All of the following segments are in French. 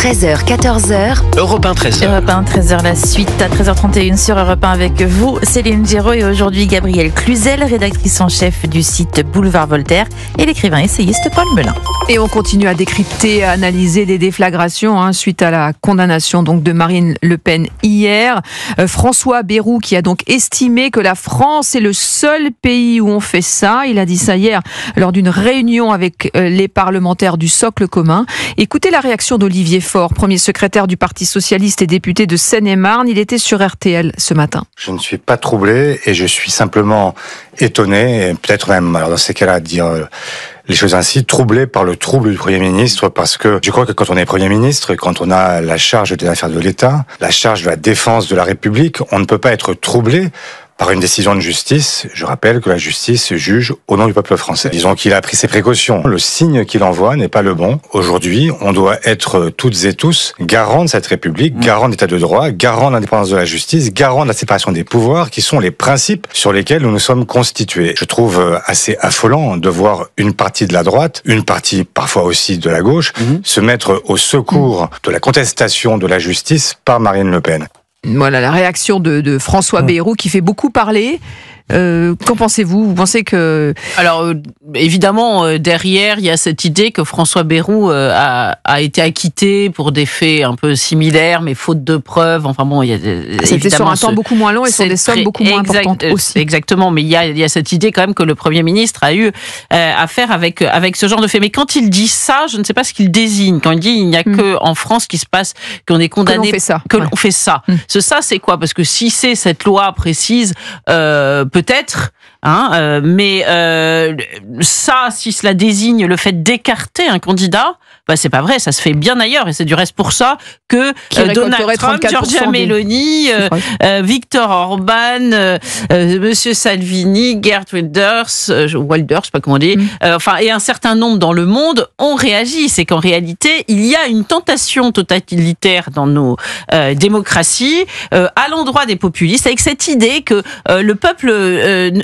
13h, 14h. Europe 1, 13h. Europe 1, 13h, la suite à 13h31 sur Europe 1 avec vous, Céline Giraud, et aujourd'hui Gabrielle Cluzel, rédactrice en chef du site Boulevard Voltaire, et l'écrivain essayiste Paul Melun. Et on continue à décrypter, à analyser des déflagrations suite à la condamnation donc de Marine Le Pen hier. François Bayrou qui a donc estimé que la France est le seul pays où on fait ça. Il a dit ça hier lors d'une réunion avec les parlementaires du socle commun. Écoutez la réaction d'Olivier Faure, premier secrétaire du Parti socialiste et député de Seine-et-Marne. Il était sur RTL ce matin. Je ne suis pas troublé et je suis simplement étonné, et peut-être même, alors dans ces cas-là, dire les choses ainsi, troublé par le trouble du Premier ministre, parce que je crois que quand on est Premier ministre, quand on a la charge des affaires de l'État, la charge de la défense de la République, on ne peut pas être troublé par une décision de justice. Je rappelle que la justice juge au nom du peuple français. Disons qu'il a pris ses précautions. Le signe qu'il envoie n'est pas le bon. Aujourd'hui, on doit être toutes et tous garants de cette République, garants de l'État de droit, garants de l'indépendance de la justice, garants de la séparation des pouvoirs, qui sont les principes sur lesquels nous nous sommes constitués. Je trouve assez affolant de voir une partie de la droite, une partie parfois aussi de la gauche, se mettre au secours de la contestation de la justice par Marine Le Pen. Voilà la réaction de François Bayrou qui fait beaucoup parler. Qu'en pensez-vous ? Vous pensez que... Alors, évidemment, derrière, il y a cette idée que François Bayrou a été acquitté pour des faits un peu similaires, mais faute de preuves. Enfin bon, il y a... C'était sur un temps beaucoup moins long et sur des sommes beaucoup moins importantes aussi. Exactement, mais il y a cette idée quand même que le Premier ministre a eu à faire avec ce genre de faits. Mais quand il dit ça, je ne sais pas ce qu'il désigne. Quand il dit il n'y a que en France qui se passe, qu'on est condamné... Que l'on fait ça. Ça, c'est quoi ? Parce que si c'est cette loi précise... peut-être, mais ça, si cela désigne le fait d'écarter un candidat, c'est pas vrai, ça se fait bien ailleurs, et c'est du reste pour ça que Donald Trump, Giorgia Meloni, Viktor Orban, Monsieur Salvini, Geert Wilders, je sais pas comment on dit, et un certain nombre dans le monde ont réagi. C'est qu'en réalité, il y a une tentation totalitaire dans nos démocraties à l'endroit des populistes, avec cette idée que le peuple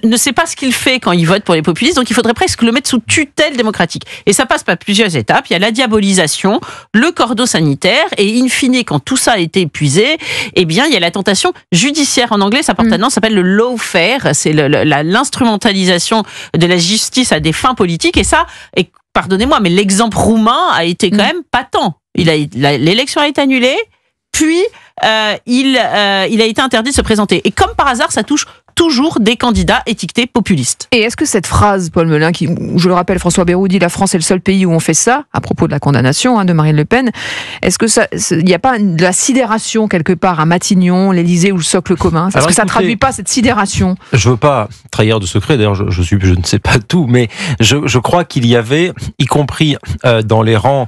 ne sait pas ce qu'il fait quand il vote pour les populistes, donc il faudrait presque le mettre sous tutelle démocratique. Et ça passe par plusieurs étapes. Il y a la diabolisation, le cordeau sanitaire, et in fine, quand tout ça a été épuisé, eh bien, il y a la tentation judiciaire. En anglais, ça porte un nom, ça s'appelle le lawfare. C'est l'instrumentalisation de la justice à des fins politiques. Et ça, pardonnez-moi, mais l'exemple roumain a été quand même patent. L'élection a été annulée, puis il a été interdit de se présenter. Et comme par hasard, ça touche toujours des candidats étiquetés populistes. Et est-ce que cette phrase, Paul Melun, qui, je le rappelle, François Bayrou dit « La France est le seul pays où on fait ça », à propos de la condamnation de Marine Le Pen, est-ce que il n'y a pas de la sidération quelque part à Matignon, l'Élysée ou le socle commun ? Est-ce que ça ne traduit pas cette sidération ? Je ne veux pas trahir de secret, d'ailleurs je ne sais pas tout, mais je crois qu'il y avait, y compris dans les rangs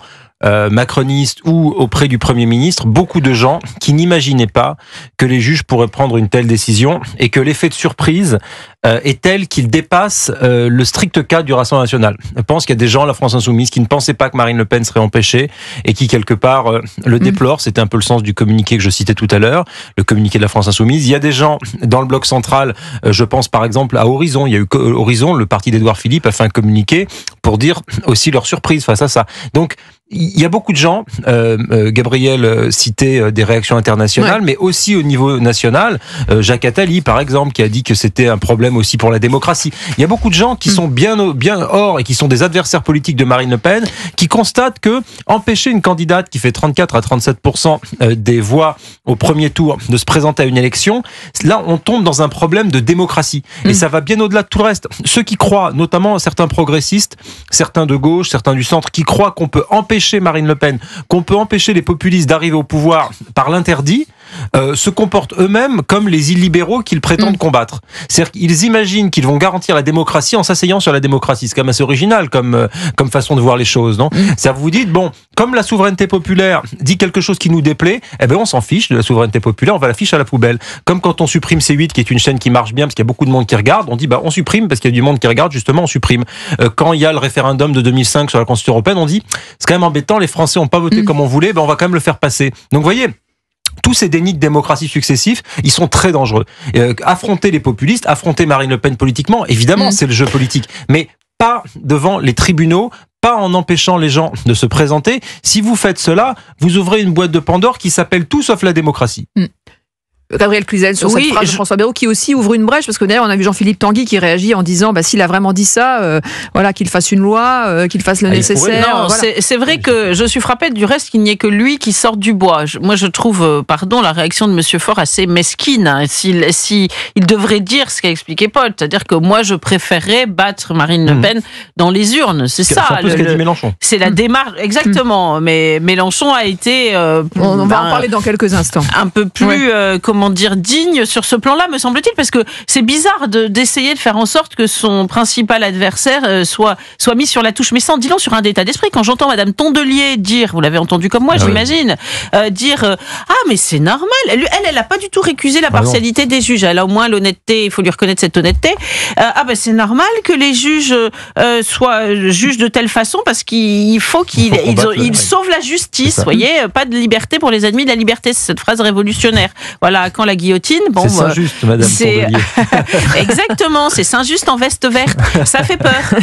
macroniste ou auprès du Premier ministre, beaucoup de gens qui n'imaginaient pas que les juges pourraient prendre une telle décision et que l'effet de surprise est tel qu'il dépasse le strict cadre du Rassemblement national. Je pense qu'il y a des gens, la France insoumise, qui ne pensaient pas que Marine Le Pen serait empêchée et qui, quelque part, le déplorent. C'était un peu le sens du communiqué que je citais tout à l'heure, le communiqué de la France insoumise. Il y a des gens dans le bloc central, je pense par exemple à Horizon. Il y a eu Horizon, le parti d'Édouard Philippe, a fait un communiqué pour dire aussi leur surprise face à ça. Donc, il y a beaucoup de gens, Gabriel citait des réactions internationales, mais aussi au niveau national. Jacques Attali, par exemple, qui a dit que c'était un problème aussi pour la démocratie. Il y a beaucoup de gens qui sont bien hors et qui sont des adversaires politiques de Marine Le Pen, qui constatent que empêcher une candidate qui fait 34 à 37% des voix au premier tour de se présenter à une élection, là on tombe dans un problème de démocratie. Et ça va bien au-delà de tout le reste. Ceux qui croient, notamment certains progressistes, certains de gauche, certains du centre, qui croient qu'on peut empêcher Marine Le Pen, qu'on peut empêcher les populistes d'arriver au pouvoir par l'interdit, se comportent eux-mêmes comme les illibéraux qu'ils prétendent combattre. C'est-à-dire qu'ils imaginent qu'ils vont garantir la démocratie en s'asseyant sur la démocratie. C'est quand même assez original comme façon de voir les choses, non ? C'est-à-dire vous dites, bon, comme la souveraineté populaire dit quelque chose qui nous déplaît, eh ben on s'en fiche de la souveraineté populaire, on va la fiche à la poubelle. Comme quand on supprime C8, qui est une chaîne qui marche bien parce qu'il y a beaucoup de monde qui regarde, on dit on supprime parce qu'il y a du monde qui regarde, justement on supprime. Quand il y a le référendum de 2005 sur la Constitution européenne, on dit c'est quand même embêtant, les Français n'ont pas voté comme on voulait, on va quand même le faire passer. Donc vous voyez, tous ces dénis de démocratie successifs, ils sont très dangereux. Affronter les populistes, affronter Marine Le Pen politiquement, évidemment, c'est le jeu politique, mais pas devant les tribunaux, pas en empêchant les gens de se présenter. Si vous faites cela, vous ouvrez une boîte de Pandore qui s'appelle tout sauf la démocratie. Gabriel Cluzel sur cette phrase de François Bayrou qui aussi ouvre une brèche, parce que d'ailleurs on a vu Jean-Philippe Tanguy qui réagit en disant s'il a vraiment dit ça, qu'il fasse une loi, qu'il fasse le nécessaire. Non, voilà. C'est vrai que je suis frappée du reste qu'il n'y ait que lui qui sorte du bois. Moi je trouve, la réaction de Monsieur Faure assez mesquine. Hein. Il devrait dire ce qu'a expliqué Paul, c'est-à-dire que moi je préférerais battre Marine Le Pen dans les urnes. C'est ça. C'est un peu ce qu'a dit Mélenchon. C'est la démarche, exactement. Mais Mélenchon a été... on va en parler dans quelques instants. Un peu plus... digne sur ce plan-là, me semble-t-il, parce que c'est bizarre d'essayer de faire en sorte que son principal adversaire soit mis sur la touche. Mais ça en dit long sur un état d'esprit. Quand j'entends Madame Tondelier dire, vous l'avez entendu comme moi, j'imagine, dire mais c'est normal. Elle a pas du tout récusé la partialité des juges. Elle a au moins l'honnêteté. Il faut lui reconnaître cette honnêteté. C'est normal que les juges soient juges de telle façon parce qu'il faut qu'ils sauvent la justice. Vous voyez, pas de liberté pour les ennemis de la liberté. C'est cette phrase révolutionnaire. Voilà. Quand la guillotine, c'est Saint-Just, Madame Tondelier. Exactement, c'est Saint-Just en veste verte. Ça fait peur.